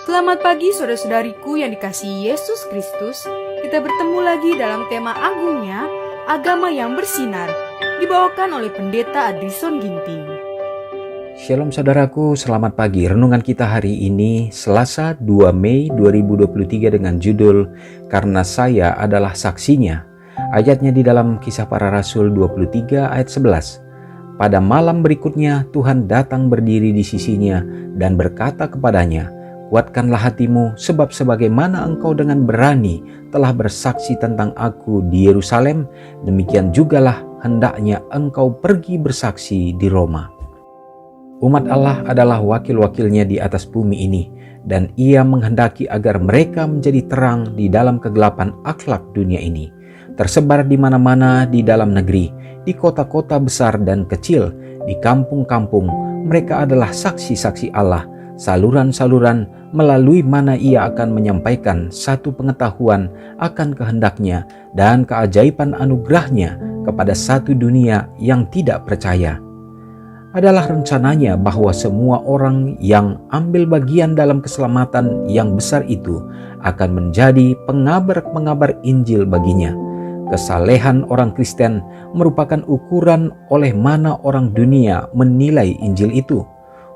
Selamat pagi saudara-saudariku yang dikasihi Yesus Kristus. Kita bertemu lagi dalam tema agungnya, agama yang bersinar, dibawakan oleh Pendeta Adrison Ginting. Shalom saudaraku, selamat pagi. Renungan kita hari ini Selasa 2 Mei 2023 dengan judul Karena Saya Adalah Saksinya. Ayatnya di dalam Kisah Para Rasul 23 ayat 11. Pada malam berikutnya Tuhan datang berdiri di sisinya dan berkata kepadanya, "Kuatkanlah hatimu, sebab sebagaimana engkau dengan berani telah bersaksi tentang aku di Yerusalem, demikian jugalah hendaknya engkau pergi bersaksi di Roma." Umat Allah adalah wakil-wakilnya di atas bumi ini, dan Ia menghendaki agar mereka menjadi terang di dalam kegelapan akhlak dunia ini. Tersebar di mana-mana di dalam negeri, di kota-kota besar dan kecil, di kampung-kampung, mereka adalah saksi-saksi Allah, saluran-saluran melalui mana Ia akan menyampaikan satu pengetahuan akan kehendaknya dan keajaiban anugerahnya kepada satu dunia yang tidak percaya. Adalah rencananya bahwa semua orang yang ambil bagian dalam keselamatan yang besar itu akan menjadi pengabar-pengabar Injil baginya. Kesalehan orang Kristen merupakan ukuran oleh mana orang dunia menilai Injil itu.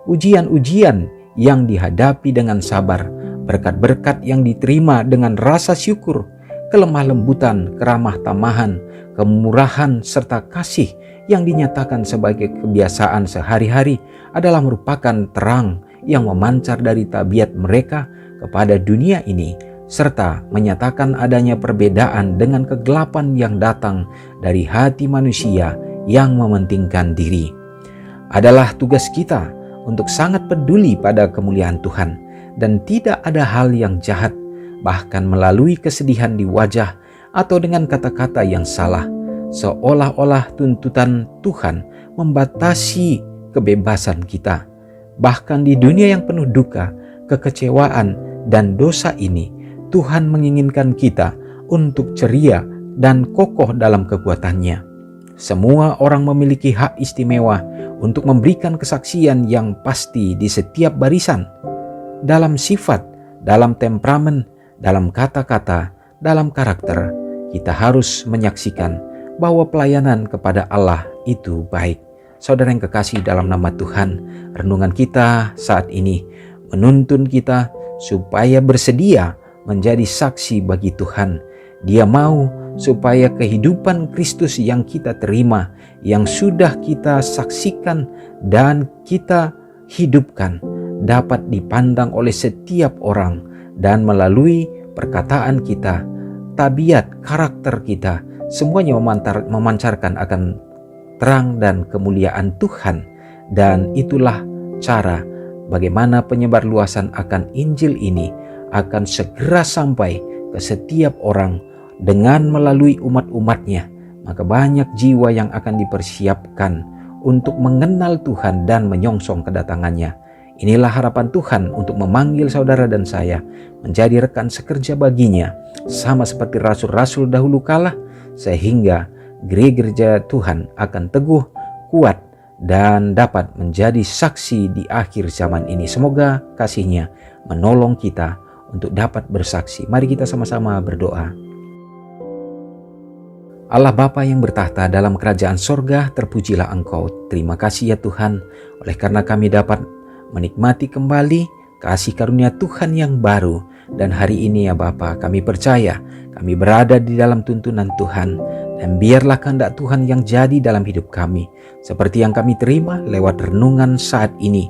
Ujian-ujian yang dihadapi dengan sabar, berkat-berkat yang diterima dengan rasa syukur, kelemah lembutan, keramah tamahan, kemurahan serta kasih yang dinyatakan sebagai kebiasaan sehari-hari adalah merupakan terang yang memancar dari tabiat mereka kepada dunia ini, serta menyatakan adanya perbedaan dengan kegelapan yang datang dari hati manusia yang mementingkan diri. Adalah tugas kita untuk sangat peduli pada kemuliaan Tuhan, dan tidak ada hal yang jahat, bahkan melalui kesedihan di wajah atau dengan kata-kata yang salah, seolah-olah tuntutan Tuhan membatasi kebebasan kita. Bahkan di dunia yang penuh duka, kekecewaan, dan dosa ini, Tuhan menginginkan kita untuk ceria dan kokoh dalam kekuatannya. Semua orang memiliki hak istimewa untuk memberikan kesaksian yang pasti di setiap barisan, dalam sifat, dalam temperamen, dalam kata-kata, dalam karakter. Kita harus menyaksikan bahwa pelayanan kepada Allah itu baik. Saudara yang kekasih dalam nama Tuhan, renungan kita saat ini menuntun kita supaya bersedia menjadi saksi bagi Tuhan. Dia mau supaya kehidupan Kristus yang kita terima, yang sudah kita saksikan dan kita hidupkan, dapat dipandang oleh setiap orang, dan melalui perkataan kita, tabiat, karakter kita, semuanya memancarkan akan terang dan kemuliaan Tuhan. Dan itulah cara bagaimana penyebarluasan akan Injil ini akan segera sampai ke setiap orang dengan melalui umat-umatnya. Maka banyak jiwa yang akan dipersiapkan untuk mengenal Tuhan dan menyongsong kedatangannya. Inilah harapan Tuhan untuk memanggil saudara dan saya menjadi rekan sekerja baginya, sama seperti rasul-rasul dahulu kala, sehingga gereja Tuhan akan teguh, kuat, dan dapat menjadi saksi di akhir zaman ini. Semoga kasih-Nya menolong kita untuk dapat bersaksi. Mari kita sama-sama berdoa. Allah Bapa yang bertahta dalam kerajaan sorga, terpujilah Engkau. Terima kasih ya Tuhan, oleh karena kami dapat menikmati kembali kasih karunia Tuhan yang baru. Dan hari ini ya Bapa, kami percaya kami berada di dalam tuntunan Tuhan, dan biarlah kehendak Tuhan yang jadi dalam hidup kami, seperti yang kami terima lewat renungan saat ini.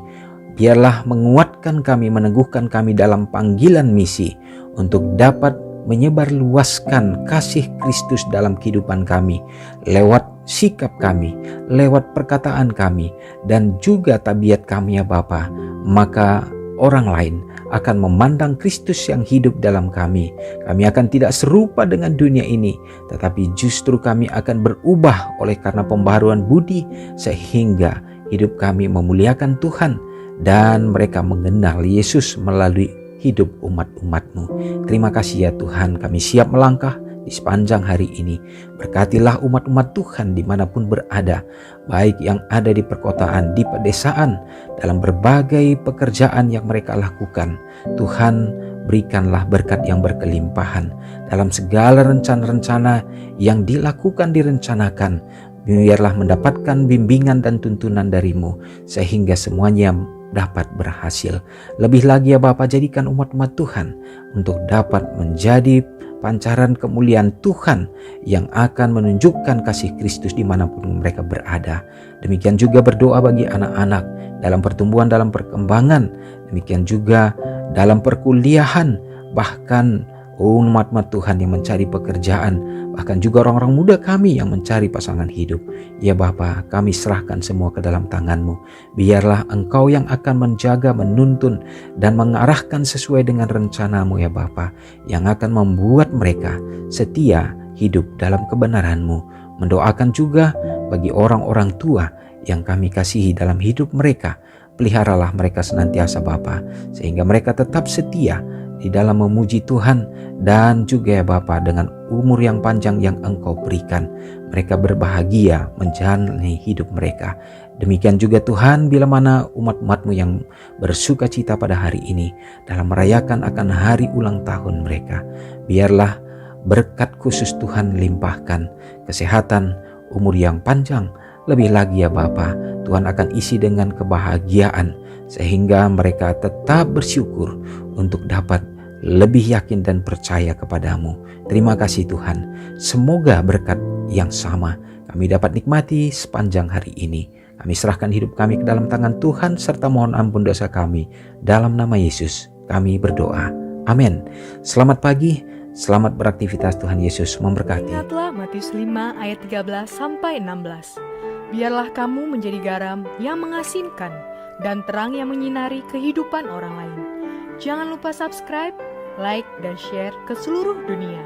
Biarlah menguatkan kami, meneguhkan kami dalam panggilan misi untuk dapat menyebarluaskan kasih Kristus dalam kehidupan kami, lewat sikap kami, lewat perkataan kami, dan juga tabiat kami ya Bapa. Maka orang lain akan memandang Kristus yang hidup dalam kami. Kami akan tidak serupa dengan dunia ini, tetapi justru kami akan berubah oleh karena pembaharuan budi, sehingga hidup kami memuliakan Tuhan dan mereka mengenal Yesus melalui hidup umat-umat-Mu. Terima kasih ya Tuhan, kami siap melangkah di sepanjang hari ini. Berkatilah umat-umat Tuhan dimanapun berada, baik yang ada di perkotaan, di pedesaan, dalam berbagai pekerjaan yang mereka lakukan. Tuhan, berikanlah berkat yang berkelimpahan dalam segala rencana-rencana yang direncanakan. Biarlah mendapatkan bimbingan dan tuntunan darimu sehingga semuanya dapat berhasil. Lebih lagi ya Bapa, jadikan umat-umat Tuhan untuk dapat menjadi pancaran kemuliaan Tuhan yang akan menunjukkan kasih Kristus dimanapun mereka berada. Demikian juga berdoa bagi anak-anak dalam pertumbuhan, dalam perkembangan, demikian juga dalam perkuliahan, bahkan umat-umat Tuhan yang mencari pekerjaan, bahkan juga orang-orang muda kami yang mencari pasangan hidup. Ya Bapa, kami serahkan semua ke dalam tangan-Mu. Biarlah Engkau yang akan menjaga, menuntun, dan mengarahkan sesuai dengan rencana-Mu ya Bapa, yang akan membuat mereka setia hidup dalam kebenaran-Mu. Mendoakan juga bagi orang-orang tua yang kami kasihi dalam hidup mereka. Peliharalah mereka senantiasa Bapa, sehingga mereka tetap setia di dalam memuji Tuhan, dan juga ya Bapa, dengan umur yang panjang yang Engkau berikan, mereka berbahagia menjalani hidup mereka. Demikian juga Tuhan, bila mana umat-umat-Mu yang bersuka cita pada hari ini dalam merayakan akan hari ulang tahun mereka, biarlah berkat khusus Tuhan limpahkan, kesehatan, umur yang panjang. Lebih lagi ya Bapa, Tuhan akan isi dengan kebahagiaan sehingga mereka tetap bersyukur untuk dapat lebih yakin dan percaya kepadamu. Terima kasih Tuhan. Semoga berkat yang sama kami dapat nikmati sepanjang hari ini. Kami serahkan hidup kami ke dalam tangan Tuhan serta mohon ampun dosa kami. Dalam nama Yesus kami berdoa. Amin. Selamat pagi, selamat beraktivitas. Tuhan Yesus memberkati. Ingatlah Matius 5 ayat 13-16. Biarlah kamu menjadi garam yang mengasinkan dan terang yang menyinari kehidupan orang lain. Jangan lupa subscribe, like, dan share ke seluruh dunia.